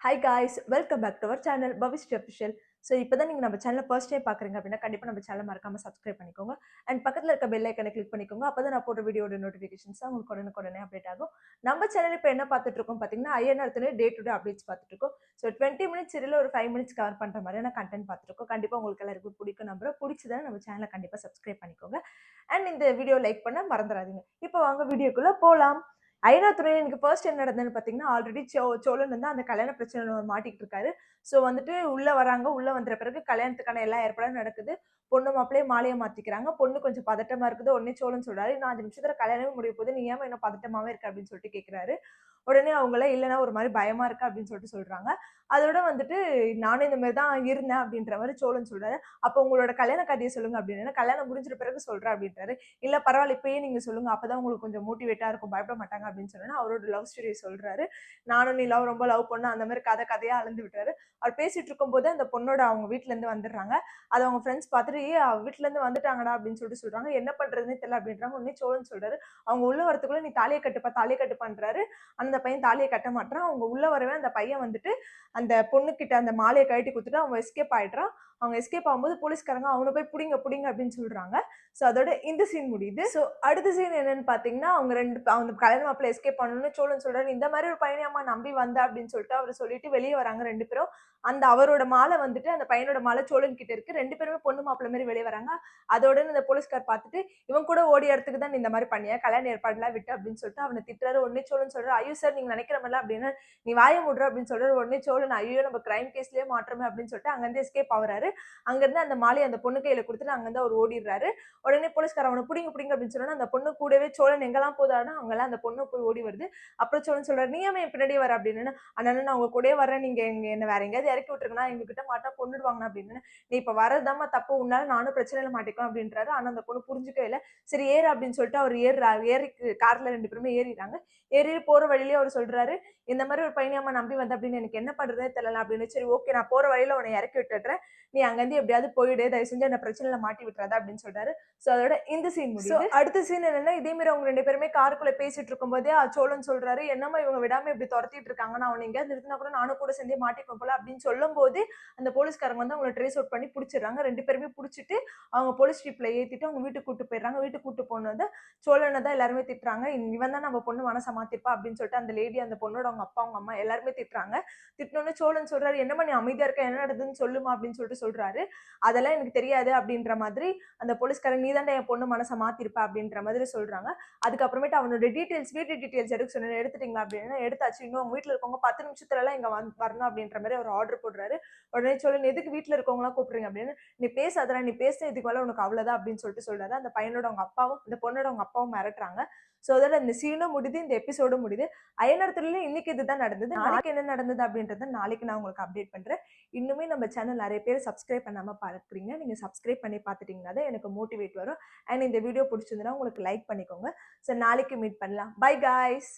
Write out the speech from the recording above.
Hi guys, welcome back to our channel Bhavishri Official. So இப்போ தான் நீங்கள் நம்ம சேனலை ஃபர்ஸ்ட் டைம் பார்க்குறீங்க அப்படின்னா கண்டிப்பாக நம்ம சேனல் மறக்காமல் சப்ஸ்கிரைப் பண்ணிக்கோங்க. அண்ட் பக்கத்தில் இருக்க பெல் ஐக்கனை கிளிக் பண்ணிக்கோங்க. அப்போ தான் நான் போடுற வீடியோட நோட்டிஃபிகேஷன்ஸ் தான் உங்களுக்கு உடனே அப்டேட் ஆகும். நம்ம சேனல் இப்போ என்ன பார்த்துட்டு இருக்கோம் பார்த்தீங்கன்னா ஐஎன்ஆர்த்துல டே டு டே அப்டேட்ஸ் பார்த்துட்டு இருக்கோம். ஸோ 20 மினிட்ஸ் இதில் ஒரு 5 மினிட்ஸ் கவர் பண்ணுற மாதிரியான கண்டென்ட் பார்த்துருக்கோம். கண்டிப்பாக உங்களுக்கு எல்லாருக்கும் பிடிக்கும் நம்புறேன். பிடிச்சதானே நம்ம சேனலை கண்டிப்பாக சப்ஸ்கிரைப் பண்ணிக்கோங்க. அண்ட் இந்த வீடியோ லைக் பண்ண மறந்துடாதீங்க. இப்போ வாங்க வீடியோக்குள்ளே போகலாம். ஐநாத்துறை எனக்கு ஃபர்ஸ்ட் என்ன நடந்ததுன்னு பார்த்தீங்கன்னா, ஆல்ரெடி சோழன் வந்து அந்த கல்யாண பிரச்சனையில மாட்டிக்கிட்டு இருக்காரு. ஸோ வந்துட்டு உள்ள வராங்க. உள்ள வந்த பிறகு கல்யாணத்துக்கான எல்லா ஏற்பாடும் நடக்குது. பொண்ணு மாப்பிள்ளையும் மாலையை மாத்திக்கிறாங்க. பொண்ணு கொஞ்சம் பதட்டமா இருக்குது. உடனே சோழன் சொல்றாரு, "நான் 5 நிமிஷத்துல கல்யாணமே முடிய போகுது. நீ ஏன் இன்னும் பதட்டமாவே இருக்க?" அப்படின்னு சொல்லிட்டு கேட்கிறாரு. உடனே அவங்கள இல்லைன்னா ஒரு மாதிரி பயமா இருக்கு அப்படின்னு சொல்லிட்டு சொல்றாங்க. அதோட வந்துட்டு நானும் இந்த மாதிரி தான் இருந்தேன் அப்படின்ற மாதிரி சோழன் சொல்றாரு. அப்போ உங்களோட கல்யாண கதையை சொல்லுங்க அப்படின்னு. கல்யாணம் முடிஞ்சிட்ட பிறகு சொல்றேன் அப்படின்றாரு. இல்ல பரவாயில்ல இப்பயே நீங்க சொல்லுங்க. அப்பதான் உங்களுக்கு கொஞ்சம் மோட்டிவேட்டா இருக்கும். பயப்பட மாட்டாங்க அப்படின்னு சொன்னா அவரோட லவ் ஸ்டோரி சொல்றாரு. நானும் நீ ரொம்ப லவ் பண்ண அந்த மாதிரி கதையா அளந்து விட்டாரு. அவர் பேசிட்டு இருக்கும்போது அந்த பொண்ணோட அவங்க வீட்டுல இருந்து வந்துடுறாங்க. அதை அவங்க ஃப்ரெண்ட்ஸ் பார்த்துட்டு வீட்டுல இருந்து வந்துட்டாங்கடா அப்படின்னு சொல்லிட்டு சொல்றாங்க. என்ன பண்றதுன்னே தெரியல அப்படின்றாங்க. உடனே சோழன் சொல்றாரு, அவங்க உள்ள வரத்துக்குள்ள நீ தாலியை கட்டு பண்றாரு. அந்த பையன் தாலியை கட்ட மாட்டான். அவங்க உள்ள வரவே அந்த பையன் வந்துட்டு அந்த பொண்ணு கிட்ட அந்த மாலையை கழட்டி கொடுத்துட்டு அவங்க எஸ்கேப் ஆயிடுறான். அவங்க எஸ்கேப் ஆகும்போது போலீஸ்காரங்க அவனை போய் புடிங்க புடிங்க அப்படின்னு சொல்றாங்க. ஸோ அதோட இந்த சீன் முடியுது. ஸோ அடுத்த சீன் என்னன்னு பாத்தீங்கன்னா, அவங்க கல்யாண மாப்பிள்ள எஸ்கேப் பண்ணணும்னு சோழன் சொல்றாரு. இந்த மாதிரி ஒரு பையனையம்மா நம்பி வந்த அப்படின்னு சொல்லிட்டு அவர் சொல்லிட்டு வெளியே வராங்க 2 பேரும். அந்த அவரோட மாலை வந்துட்டு அந்த பையனோட மாலை சோழன் கிட்ட இருக்கு. 2 பேருமே பொண்ணு மாப்பிள்ள மாதிரி வெளியே வராங்க. அதோட இந்த போலீஸ்கார் பார்த்துட்டு இவன் கூட ஓடி இடத்துக்கு தான் இந்த மாதிரி பண்ணியா கல்யாண ஏற்பாடுலாம் விட்டு அப்படின்னு சொல்லிட்டு அவனை திட்டுறாரு. உடனே சோழன் சொல்றாரு, ஐயோ சார் நீங்க நினைக்கிற மாதிரிலாம் அப்படின்னு நீ வாய முடுற அப்படின்னு சொல்றாரு. உடனே சோழன் ஐயோ நம்ம கிரைம் கேஸ்லயே மாற்றமே அப்படின்னு சொல்லிட்டு அங்கிருந்து எஸ்கேப் ஆகுறாரு. அங்கிருந்து அந்த மாலையை அந்த பொண்ணு கையில கொடுத்துட்டு அங்கிருந்து அவர் ஓடிடுறாரு. உடனே போலீஸ்கார அவனை புடிங்க புடிங்க அப்படின்னு சொன்னா அந்த பொண்ணு கூடவே சோழன் எங்கெல்லாம் போதாருன்னா அங்கெல்லாம் அந்த பொண்ணு போய் ஓடி வருது. அப்புறம் சோழன் சொல்றாரு, நீ ஏன் பின்னாடியே வர அப்படின்னு. அண்ணா நான் உங்க கூடயே வரேன். நீங்க என்ன வேற எங்கேயாவது இறக்கி விட்டுருக்கா எங்க கிட்ட மாட்டா கொண்டுடுவாங்க அப்படின்னு. நீ இப்ப வரதாம தப்பு உன்னால நானும் பிரச்சனையில மாட்டிக்கும் அப்படின்றாரு. ஆனா அந்த பொண்ணு புரிஞ்சுக்கவே இல்லை. சரி ஏறு அப்படின்னு சொல்லிட்டு அவர் ஏறி கார்ல 2 பேருமே ஏறிறாங்க. ஏறி போற வழியிலேயே அவர் சொல்றாரு, இந்த மாதிரி ஒரு பையனியம்மா நம்பி வந்த அப்படின்னு எனக்கு என்ன பண்றதே தெரியல அப்படின்னு. சரி ஓகே நான் போற வழியில உன்னை இறக்கி விட்டுடுறேன். நீ அங்கிருந்து எப்படியாவது போயிடு. தயவு செஞ்சு என்ன பிரச்சனையில மாட்டி விட்டுறாத அப்படின்னு சொல்றாரு. சோ அதோட இந்த சீன் முடியுது. அடுத்த சீன் என்னன்னா இதே மாதிரி அவங்க 2 பேருமே காருக்குள்ள பேசிட்டு இருக்கும்போதே சோழன் சொல்றாரு, என்னம்மா இவங்க விடாம இப்படி துரத்திட்டு இருக்காங்க. நான் அவனை எங்கேயாவது நிறுத்தினா கூட நானும் கூட சேர்ந்தே மாட்டிப்பேன் போல அப்படின்னு சொல்லும் போது அந்த போலீஸ்காரங்க வந்து அவங்களை ட்ரேஸ் அவுட் பண்ணி பிடிச்சிடுறாங்க. 2 பேருமே பிடிச்சிட்டு அவங்க போலீஸ் ஜீப்ல ஏத்திட்டு அவங்க வீட்டுக்கு கூட்டு போயிடுறாங்க. வீட்டுக்கு கூட்டு போனது சோழனை தான் எல்லாருமே திட்டுறாங்க. இவன் தான் நம்ம பொண்ணு மனசை மாத்திருப்பா அப்படின்னு சொல்லிட்டு அந்த லேடி அந்த பொண்ணோட அவங்க அப்பா அவங்க அம்மா எல்லாருமே திட்டுறாங்க. திட்டினோன்னு சோழன் சொல்றாரு, என்னம்மா நீ அமைதியா இருக்க என்ன நடக்குதுன்னு சொல்லுமா அப்படின்னு சொல்லிட்டு சொல்றாரு. அதெல்லாம் எனக்கு தெரியாது அப்படின்ற மாதிரி அந்த போலீஸ்காரன் நீ தாண்டா என் பொண்ணு மனசை மாத்திருப்ப அப்படின்ற மாதிரி சொல்றாங்க. அதுக்கப்புறமேட்டு அவனோட டீடைல்ஸ் வீட்டு டீடைல்ஸ் எடுக்க சொன்ன எடுத்துட்டீங்களா அப்படின்னு. எடுத்தாச்சு. இன்னும் அவங்க வீட்டுல இருக்கவங்க 10 நிமிஷத்துல எல்லாம் இங்க வரணும் அப்படின்ற மாதிரி அவர் ஆர்டர் போடுறாரு. உடனே சோழன் எதுக்கு வீட்டுல இருக்கவங்க எல்லாம் கூப்பிடுறீங்க அப்படின்னு. நீ பேசாதடா நீ பேச இதுக்கு மேல உனக்கு அவ்வளவுதான் அப்படின்னு சொல்லிட்டு சொல்றாரு. அந்த பையனோட அவங்க அப்பாவும் இந்த பொண்ணோட அவங்க அப்பாவும் மிரட்டுறாங்க. சோ அதோட இந்த சீனும் முடியுது, இந்த எபிசோடும் முடியுது. அயனர்த்துல இன்னைக்கு இதுதான் நடந்தது. நாளைக்கு என்ன நடந்தது அப்படின்றத நாளைக்கு நான் உங்களுக்கு அப்டேட் பண்றேன். இன்னுமே நம்ம சேனல் நிறைய பேர் சப்ஸ்கிரைப் பண்ணாம பார்க்குறீங்க. நீங்க சப்ஸ்கிரைப் பண்ணி பார்த்துட்டீங்கன்னா தான் எனக்கு மோட்டிவேட் வரும். அண்ட் இந்த வீடியோ பிடிச்சிருந்ததுன்னா உங்களுக்கு லைக் பண்ணிக்கோங்க. ஸோ நாளைக்கு மீட் பண்ணலாம். By guys.